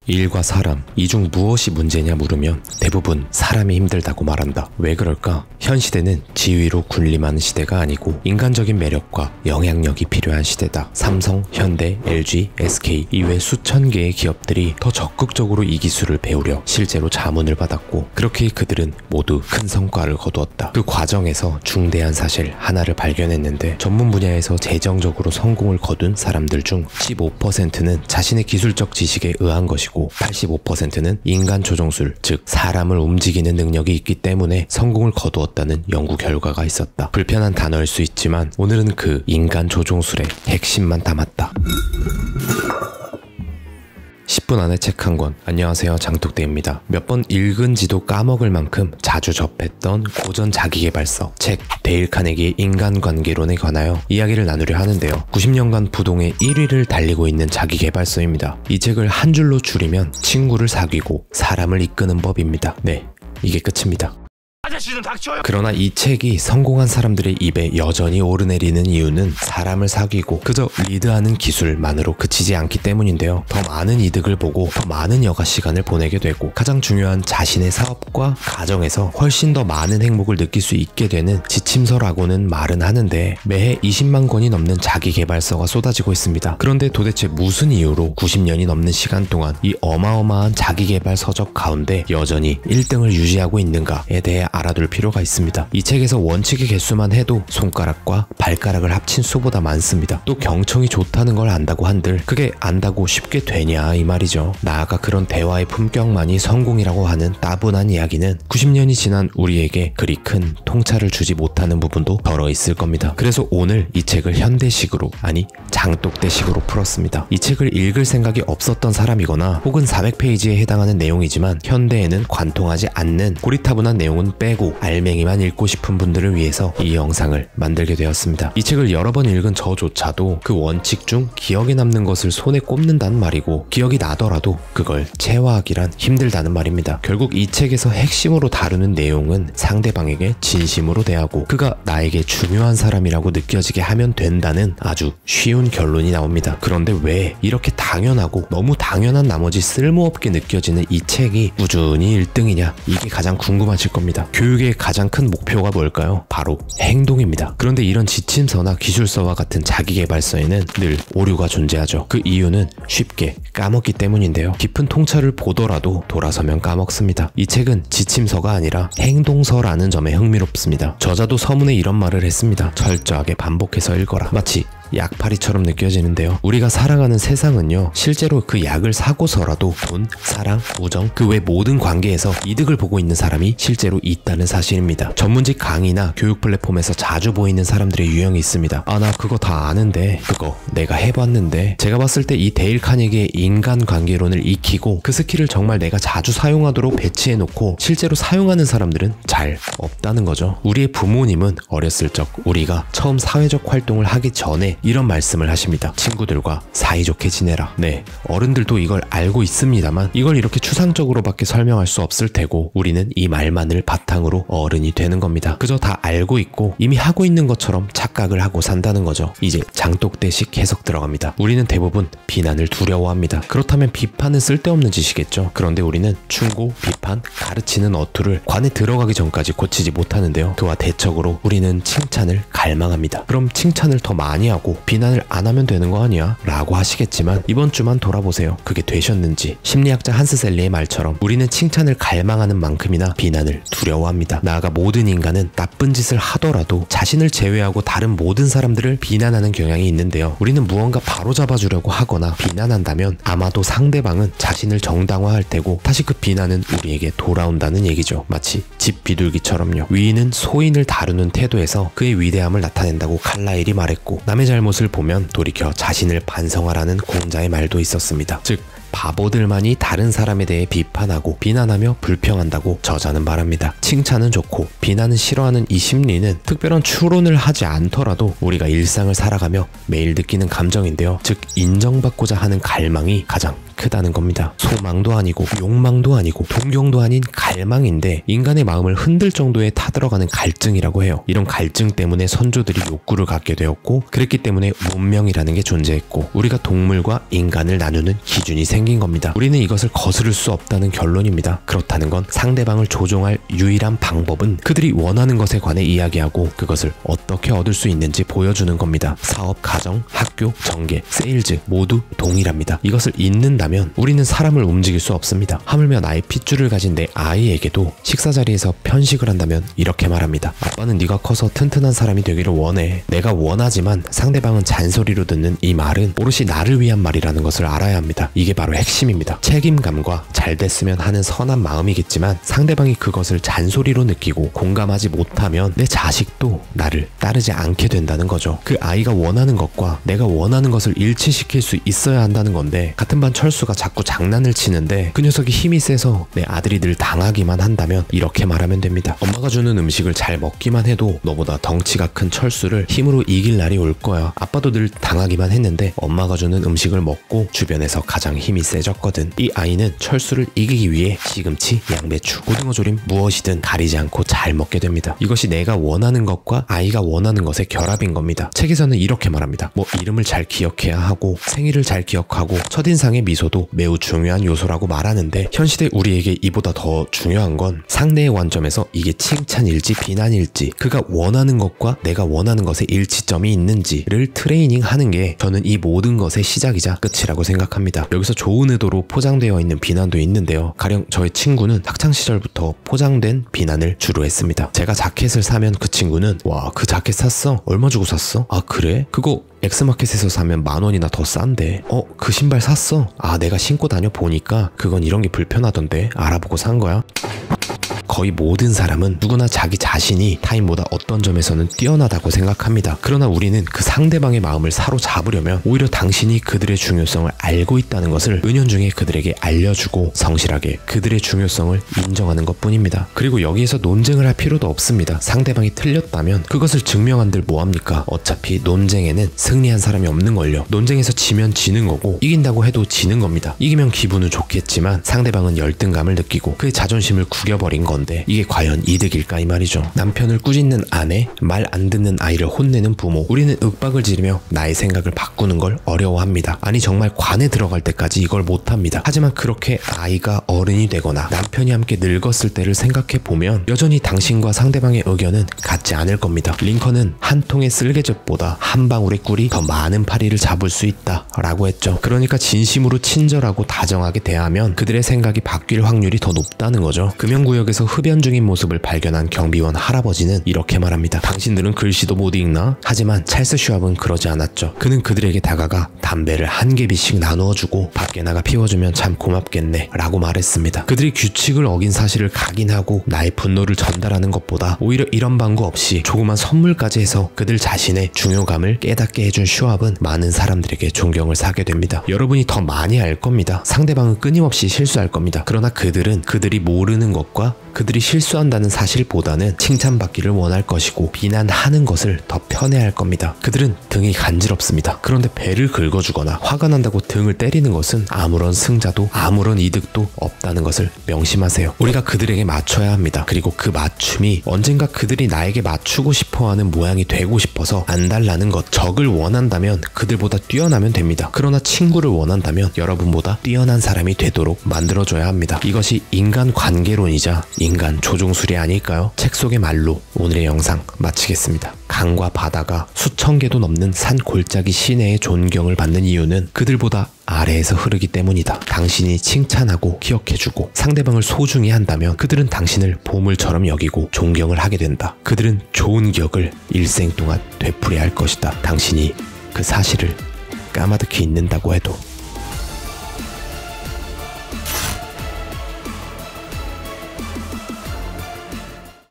일과 사람, 이 중 무엇이 문제냐 물으면 대부분 사람이 힘들다고 말한다. 왜 그럴까? 현 시대는 지위로 군림하는 시대가 아니고 인간적인 매력과 영향력이 필요한 시대다. 삼성, 현대, LG, SK 이외 수천 개의 기업들이 더 적극적으로 이 기술을 배우려 실제로 자문을 받았고, 그렇게 그들은 모두 큰 성과를 거두었다. 그 과정에서 중대한 사실 하나를 발견했는데, 전문 분야에서 재정적으로 성공을 거둔 사람들 중 15%는 자신의 기술적 지식에 의한 것이고 85%는 인간 조종술, 즉 사람을 움직이는 능력이 있기 때문에 성공을 거두었다는 연구 결과가 있었다. 불편한 단어일 수 있지만 오늘은 그 인간 조종술의 핵심만 담았다. 10분 안에 책 한 권. 안녕하세요, 장독대입니다. 몇 번 읽은지도 까먹을 만큼 자주 접했던 고전 자기계발서 책 데일 카네기의 인간관계론에 관하여 이야기를 나누려 하는데요. 90년간 부동의 1위를 달리고 있는 자기계발서입니다. 이 책을 한 줄로 줄이면 친구를 사귀고 사람을 이끄는 법입니다. 네, 이게 끝입니다. 그러나 이 책이 성공한 사람들의 입에 여전히 오르내리는 이유는 사람을 사귀고 그저 리드하는 기술만으로 그치지 않기 때문인데요. 더 많은 이득을 보고 더 많은 여가 시간을 보내게 되고, 가장 중요한 자신의 사업과 가정에서 훨씬 더 많은 행복을 느낄 수 있게 되는 지침서라고는 말은 하는데, 매해 20만 권이 넘는 자기계발서가 쏟아지고 있습니다. 그런데 도대체 무슨 이유로 90년이 넘는 시간 동안 이 어마어마한 자기계발 서적 가운데 여전히 1등을 유지하고 있는가에 대해 알아둘 필요가 있습니다. 이 책에서 원칙의 개수만 해도 손가락과 발가락을 합친 수보다 많습니다. 또 경청이 좋다는 걸 안다고 한들 그게 안다고 쉽게 되냐 이 말이죠. 나아가 그런 대화의 품격만이 성공이라고 하는 따분한 이야기는 90년이 지난 우리에게 그리 큰 통찰을 주지 못하는 부분도 덜어 있을 겁니다. 그래서 오늘 이 책을 현대식으로, 아니 장독대식으로 풀었습니다. 이 책을 읽을 생각이 없었던 사람이거나 혹은 400페이지에 해당하는 내용이지만 현대에는 관통하지 않는 고리타분한 내용은 빼고 알맹이만 읽고 싶은 분들을 위해서 이 영상을 만들게 되었습니다. 이 책을 여러 번 읽은 저조차도 그 원칙 중 기억에 남는 것을 손에 꼽는다는 말이고, 기억이 나더라도 그걸 체화하기란 힘들다는 말입니다. 결국 이 책에서 핵심으로 다루는 내용은 상대방에게 진심으로 대하고 그가 나에게 중요한 사람이라고 느껴지게 하면 된다는 아주 쉬운 결론이 나옵니다. 그런데 왜 이렇게 당연하고 너무 당연한 나머지 쓸모없게 느껴지는 이 책이 꾸준히 1등이냐, 이게 가장 궁금하실 겁니다. 교육의 가장 큰 목표가 뭘까요? 바로 행동입니다. 그런데 이런 지침서나 기술서와 같은 자기계발서에는 늘 오류가 존재하죠. 그 이유는 쉽게 까먹기 때문인데요. 깊은 통찰을 보더라도 돌아서면 까먹습니다. 이 책은 지침서가 아니라 행동서라는 점에 흥미롭습니다. 저자도 서문에 이런 말을 했습니다. 철저하게 반복해서 읽어라. 마치 약팔이처럼 느껴지는데요. 우리가 살아가는 세상은요, 실제로 그 약을 사고서라도 돈, 사랑, 우정, 그 외 모든 관계에서 이득을 보고 있는 사람이 실제로 있다는 사실입니다. 전문직 강의나 교육 플랫폼에서 자주 보이는 사람들의 유형이 있습니다. 아, 나 그거 다 아는데, 그거 내가 해봤는데. 제가 봤을 때 이 데일 카네기의 인간관계론을 익히고 그 스킬을 정말 내가 자주 사용하도록 배치해놓고 실제로 사용하는 사람들은 잘 없다는 거죠. 우리의 부모님은 어렸을 적 우리가 처음 사회적 활동을 하기 전에 이런 말씀을 하십니다. 친구들과 사이좋게 지내라. 네, 어른들도 이걸 알고 있습니다만 이걸 이렇게 추상적으로밖에 설명할 수 없을 테고, 우리는 이 말만을 바탕으로 어른이 되는 겁니다. 그저 다 알고 있고 이미 하고 있는 것처럼 착각을 하고 산다는 거죠. 이제 장독대식 해석 들어갑니다. 우리는 대부분 비난을 두려워합니다. 그렇다면 비판은 쓸데없는 짓이겠죠. 그런데 우리는 충고, 비판, 가르치는 어투를 관에 들어가기 전까지 고치지 못하는데요. 그와 대척으로 우리는 칭찬을 갈망합니다. 그럼 칭찬을 더 많이 하고 비난을 안 하면 되는 거 아니야? 라고 하시겠지만 이번 주만 돌아보세요. 그게 되셨는지. 심리학자 한스 셀리의 말처럼 우리는 칭찬을 갈망하는 만큼이나 비난을 두려워합니다. 나아가 모든 인간은 나쁜 짓을 하더라도 자신을 제외하고 다른 모든 사람들을 비난하는 경향이 있는데요. 우리는 무언가 바로잡아주려고 하거나 비난한다면 아마도 상대방은 자신을 정당화할 테고 다시 그 비난은 우리에게 돌아온다는 얘기죠. 마치 집 비둘기처럼요. 위인은 소인을 다루는 태도에서 그의 위대함을 나타낸다고 칼라일이 말했고, 남의 잘못을 보면 돌이켜 자신을 반성하라는 공자의 말도 있었습니다. 즉 바보들만이 다른 사람에 대해 비판하고 비난하며 불평한다고 저자는 말합니다. 칭찬은 좋고 비난은 싫어하는 이 심리는 특별한 추론을 하지 않더라도 우리가 일상을 살아가며 매일 느끼는 감정인데요. 즉 인정받고자 하는 갈망이 가장 크다는 겁니다. 소망도 아니고 욕망도 아니고 동경도 아닌 갈망인데 인간의 마음을 흔들 정도의 타들어가는 갈증이라고 해요. 이런 갈증 때문에 선조들이 욕구를 갖게 되었고, 그랬기 때문에 문명이라는 게 존재했고, 우리가 동물과 인간을 나누는 기준이 생긴 겁니다. 우리는 이것을 거스를 수 없다는 결론입니다. 그렇다는 건 상대방을 조종할 유일한 방법은 그들이 원하는 것에 관해 이야기하고 그것을 어떻게 얻을 수 있는지 보여주는 겁니다. 사업, 가정, 학교, 전개, 세일즈 모두 동일합니다. 이것을 잊는다면 우리는 사람을 움직일 수 없습니다. 하물며 나의 핏줄을 가진 내 아이에게도 식사 자리에서 편식을 한다면 이렇게 말합니다. 아빠는 네가 커서 튼튼한 사람이 되기를 원해. 내가 원하지만 상대방은 잔소리로 듣는 이 말은 오롯이 나를 위한 말이라는 것을 알아야 합니다. 이게 바로 핵심입니다. 책임감과 잘 됐으면 하는 선한 마음이겠지만 상대방이 그것을 잔소리로 느끼고 공감하지 못하면 내 자식도 나를 따르지 않게 된다는 거죠. 그 아이가 원하는 것과 내가 원하는 것을 일치시킬 수 있어야 한다는 건데, 같은 반 철수가 자꾸 장난을 치는데 그 녀석이 힘이 세서 내 아들이 늘 당하기만 한다면 이렇게 말하면 됩니다. 엄마가 주는 음식을 잘 먹기만 해도 너보다 덩치가 큰 철수를 힘으로 이길 날이 올 거야. 아빠도 늘 당하기만 했는데 엄마가 주는 음식을 먹고 주변에서 가장 힘이 세졌거든. 이 아이는 철수를 이기기 위해 시금치, 양배추, 고등어 조림 무엇이든 가리지 않고 잘 먹게 됩니다. 이것이 내가 원하는 것과 아이가 원하는 것의 결합인 겁니다. 책에서는 이렇게 말합니다. 이름을 잘 기억해야 하고 생일을 잘 기억하고 첫인상의 미소도 매우 중요한 요소라고 말하는데, 현 시대 우리에게 이보다 더 중요한 건 상대의 관점에서 이게 칭찬일지 비난일지, 그가 원하는 것과 내가 원하는 것의 일치점이 있는지를 트레이닝하는 게 저는 이 모든 것의 시작이자 끝이라고 생각합니다. 여기서 좋은 의도로 포장되어 있는 비난도 있는데요. 가령 저의 친구는 학창시절부터 포장된 비난을 주로 했습니다. 제가 자켓을 사면 그 친구는 와, 그 자켓 샀어? 얼마 주고 샀어? 아 그래? 그거 엑스마켓에서 사면 10,000원이나 더 싼데. 그 신발 샀어? 아 내가 신고 다녀 보니까 그건 이런 게 불편하던데 알아보고 산 거야? 거의 모든 사람은 누구나 자기 자신이 타인보다 어떤 점에서는 뛰어나다고 생각합니다. 그러나 우리는 그 상대방의 마음을 사로잡으려면 오히려 당신이 그들의 중요성을 알고 있다는 것을 은연중에 그들에게 알려주고 성실하게 그들의 중요성을 인정하는 것뿐입니다. 그리고 여기에서 논쟁을 할 필요도 없습니다. 상대방이 틀렸다면 그것을 증명한들 뭐합니까? 어차피 논쟁에는 승리한 사람이 없는걸요. 논쟁에서 지면 지는 거고 이긴다고 해도 지는 겁니다. 이기면 기분은 좋겠지만 상대방은 열등감을 느끼고 그의 자존심을 구겨버린 건데 이게 과연 이득일까 이 말이죠. 남편을 꾸짖는 아내, 말 안 듣는 아이를 혼내는 부모, 우리는 윽박을 지르며 나의 생각을 바꾸는 걸 어려워합니다. 아니 정말 관에 들어갈 때까지 이걸 못합니다. 하지만 그렇게 아이가 어른이 되거나 남편이 함께 늙었을 때를 생각해보면 여전히 당신과 상대방의 의견은 같지 않을 겁니다. 링컨은 한 통의 쓸개즙보다 한 방울의 꿀이 더 많은 파리를 잡을 수 있다 라고 했죠. 그러니까 진심으로 친절하고 다정하게 대하면 그들의 생각이 바뀔 확률이 더 높다는 거죠. 금연구역에서 흡연 중인 모습을 발견한 경비원 할아버지는 이렇게 말합니다. 당신들은 글씨도 못 읽나? 하지만 찰스 슈왑은 그러지 않았죠. 그는 그들에게 다가가 담배를 한 개비씩 나누어주고 밖에 나가 피워주면 참 고맙겠네 라고 말했습니다. 그들이 규칙을 어긴 사실을 각인하고 나의 분노를 전달하는 것보다 오히려 이런 방구 없이 조그만 선물까지 해서 그들 자신의 중요감을 깨닫게 해준 슈왑은 많은 사람들에게 존경을 사게 됩니다. 여러분이 더 많이 알 겁니다. 상대방은 끊임없이 실수할 겁니다. 그러나 그들은 그들이 모르는 것과 그들이 실수한다는 사실보다는 칭찬받기를 원할 것이고 비난하는 것을 더 편해할 겁니다. 그들은 등이 간지럽습니다. 그런데 배를 긁어주거나 화가 난다고 등을 때리는 것은 아무런 승자도 아무런 이득도 없다는 것을 명심하세요. 우리가 그들에게 맞춰야 합니다. 그리고 그 맞춤이 언젠가 그들이 나에게 맞추고 싶어하는 모양이 되고 싶어서 안달나는 것, 적을 원한다면 그들보다 뛰어나면 됩니다. 그러나 친구를 원한다면 여러분보다 뛰어난 사람이 되도록 만들어줘야 합니다. 이것이 인간 관계론이자 인간 조종술이 아닐까요? 책 속의 말로 오늘의 영상 마치겠습니다. 강과 바다가 수천 개도 넘는 산 골짜기 시내의 존경을 받는 이유는 그들보다 아래에서 흐르기 때문이다. 당신이 칭찬하고 기억해주고 상대방을 소중히 한다면 그들은 당신을 보물처럼 여기고 존경을 하게 된다. 그들은 좋은 기억을 일생 동안 되풀이할 것이다. 당신이 그 사실을 까마득히 잊는다고 해도